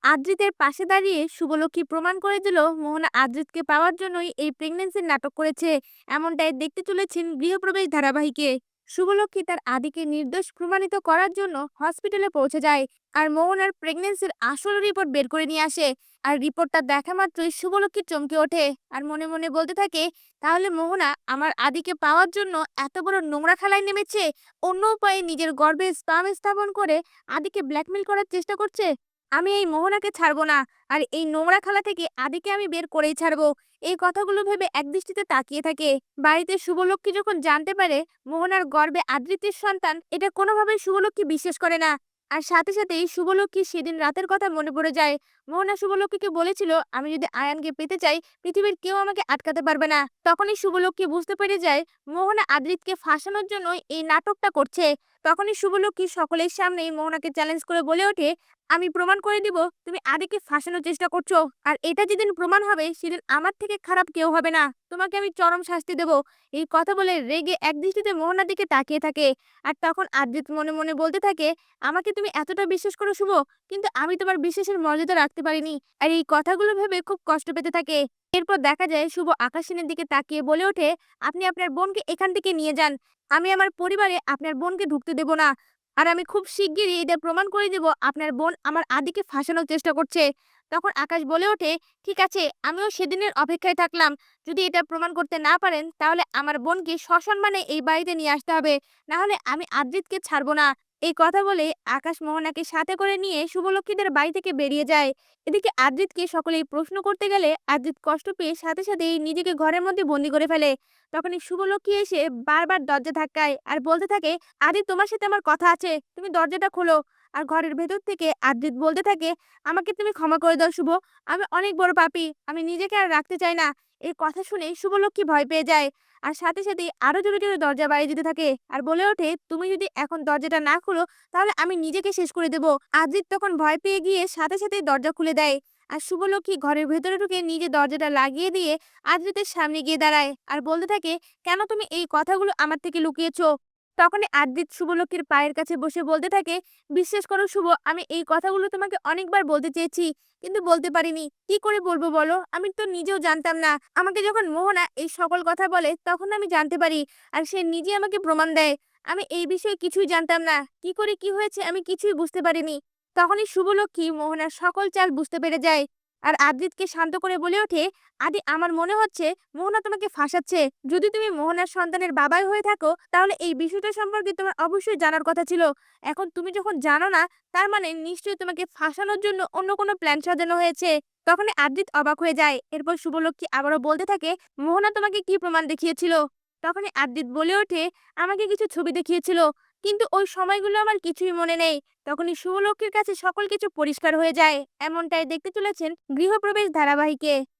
আদ্রিতের পাশে দাঁড়িয়ে শুভলক্ষ্মী প্রমাণ করে দিল মোহনা আদ্রিতকে পাওয়ার জন্যই এই প্রেগন্যান্সির নাটক করেছে। এমনটাই দেখতে চলেছেন গৃহপ্রবেশ ধারাবাহিকে। শুভলক্ষ্মী তার আদিকে নির্দোষ প্রমাণিত করার জন্য হসপিটালে পৌঁছে যায় আর মোহনার প্রেগন্যান্সির আসল রিপোর্ট বের করে নিয়ে আসে। আর রিপোর্টটা দেখা মাত্রই শুভলক্ষ্মী চমকে ওঠে আর মনে মনে বলতে থাকে, তাহলে মোহনা আমার আদিকে পাওয়ার জন্য এত বড় নোংরা খেলায় নেমেছে, অন্য উপায়ে নিজের গর্ভে স্পাম স্থাপন করে আদিকে ব্ল্যাকমেল করার চেষ্টা করছে। আমি এই মোহনাকে ছাড়বো না, আর এই নোংরা খেলা থেকে আদিকে আমি বের করেই ছাড়বো। এই কথাগুলো ভেবে একদৃষ্টিতে তাকিয়ে থাকে। বাড়িতে শুভলক্ষ্মী যখন জানতে পারে মোহনার গর্ভে আদৃতির সন্তান, এটা কোনোভাবেই শুভলক্ষ্মী বিশ্বাস করে না। আর সাথে সাথেই শুভলক্ষ্মী সেদিন রাতের কথা মনে পড়ে যায়। মোহনা শুভলক্ষ্মীকে বলেছিল, আমি যদি আয়ানকে পেতে চাই পৃথিবীর কেউ আমাকে আটকাতে পারবে না। তখনই শুভলক্ষ্মী বুঝতে পেরে যায় মোহনা আদৃতকে ফাঁসানোর জন্য এই নাটকটা করছে। তখনই শুভলক্ষ্মী সকলের সামনেই মোহনাকে চ্যালেঞ্জ করে বলে ওঠে, আমি প্রমাণ করে দিব তুমি আদিকে ফাঁসানোর চেষ্টা করছো, আর এটা যেদিন প্রমাণ হবে সেদিন আমার থেকে খারাপ কেউ হবে না, তোমাকে আমি চরম শাস্তি দেব। এই কথা বলে রেগে একদৃষ্টিতে মোহনার দিকে তাকিয়ে থাকে। আর তখন আদ্রিত মনে মনে বলতে থাকে, আমাকে তুমি এতটা বিশ্বাস করো শুভ, কিন্তু আমি তোমার বিশ্বাসের মর্যাদা রাখতে পারিনি। আর এই কথাগুলো ভেবে খুব কষ্ট পেতে থাকে। এরপর দেখা যায় শুভ আকাশিনের দিকে তাকিয়ে বলে ওঠে, আপনি আপনার বোনকে এখান থেকে নিয়ে যান। আমি আমার পরিবারে আপনার বোনকে ঢুকতে দেব না। আর আমি খুব শিগগিরই এটা প্রমাণ করে দেব আপনার বোন আমার আদিকে ফাঁসানোর চেষ্টা করছে। তখন আকাশ বলে ওঠে, ঠিক আছে, আমিও সেদিনের অপেক্ষায় থাকলাম। যদি এটা প্রমাণ করতে না পারেন তাহলে আমার বোনকে সসম্মানে এই বাড়িতে নিয়ে আসতে হবে, না হলে আমি আদ্রিতকে ছাড়বো না। এই কথা বলে আকাশ মোহনাকে সাথে করে নিয়ে শুভলক্ষ্মীদের বাড়ি থেকে বেরিয়ে যায়। এদিকে আদ্রিতকে সকলেই প্রশ্ন করতে গেলে আদ্রিত কষ্ট পেয়ে সাথে সাথেই নিজেকে ঘরের মধ্যে বন্দি করে ফেলে। তখনই শুভলক্ষ্মী এসে বারবার দরজা ধাক্কায় আর বলতে থাকে, আদি তোমার সাথে আমার কথা আছে, তুমি দরজাটা খোলো। আর ঘরের ভেতর থেকে আদ্রিত বলতে থাকে, আমাকে তুমি ক্ষমা করে দাও শুভ, আমি অনেক বড় পাপী, আমি নিজেকে আর রাখতে চাই না। এই কথা শুনে শুভলক্ষ্মী ভয় পেয়ে যায় আর সাথে সাথেই আরো জোরে জোরে দরজা বাড়িয়ে দিতে থাকে আর বলে ওঠে, তুমি যদি এখন দরজাটা না খুলো তাহলে আমি নিজেকে শেষ করে দেব। আদ্রিত তখন ভয় পেয়ে গিয়ে সাথে সাথেই দরজা খুলে দেয়। আর শুভলক্ষ্মী ঘরের ভেতরে ঢুকে নিজে দরজাটা লাগিয়ে দিয়ে আদ্রিতের সামনে গিয়ে দাঁড়ায় আর বলতে থাকে, কেন তুমি এই কথাগুলো আমার থেকে লুকিয়েছো? তখনই আদ্রিত শুভলক্ষ্মীর পায়ের কাছে বসে বলতে থাকে, বিশ্বাস করো শুভ, আমি এই কথাগুলো তোমাকে অনেকবার বলতে চেয়েছি, কিন্তু বলতে পারিনি। কি করে বলবো বলো, আমি তো নিজেও জানতাম না। আমাকে যখন মোহনা এই সকল কথা বলে তখন আমি জানতে পারি, আর সে নিজে আমাকে প্রমাণ দেয়। আমি এই বিষয়ে কিছুই জানতাম না, কি করে কি হয়েছে আমি কিছুই বুঝতে পারিনি। তখনই শুভলক্ষ্মী মোহনার সকল চাল বুঝতে পেরে যায় আর আদ্রিতকে শান্ত করে বলে ওঠে, আদি আমার মনে হচ্ছে মোহনা তোমাকে ফাঁসাচ্ছে। যদি তুমি মোহনার সন্তানের বাবাই হয়ে থাকো তাহলে এই বিষয়টা সম্পর্কে তোমার অবশ্যই জানার কথা ছিল। এখন তুমি যখন জানো না, তার মানে নিশ্চয়ই তোমাকে ফাঁসানোর জন্য অন্য কোনো প্ল্যান সাজানো হয়েছে। তখনই আদ্রিত অবাক হয়ে যায়। এরপর শুভলক্ষ্মী আবারও বলতে থাকে, মোহনা তোমাকে কি প্রমাণ দেখিয়েছিল? তখনই আদ্রিত বলে ওঠে, আমাকে কিছু ছবি দেখিয়েছিল, কিন্তু ওই সময়গুলো আমার কিছুই মনে নেই। তখনই শুভলক্ষ্মীর কাছে সকল কিছু পরিষ্কার হয়ে যায়। এমনটাই দেখতে চলেছেন গৃহপ্রবেশ ধারাবাহিকে।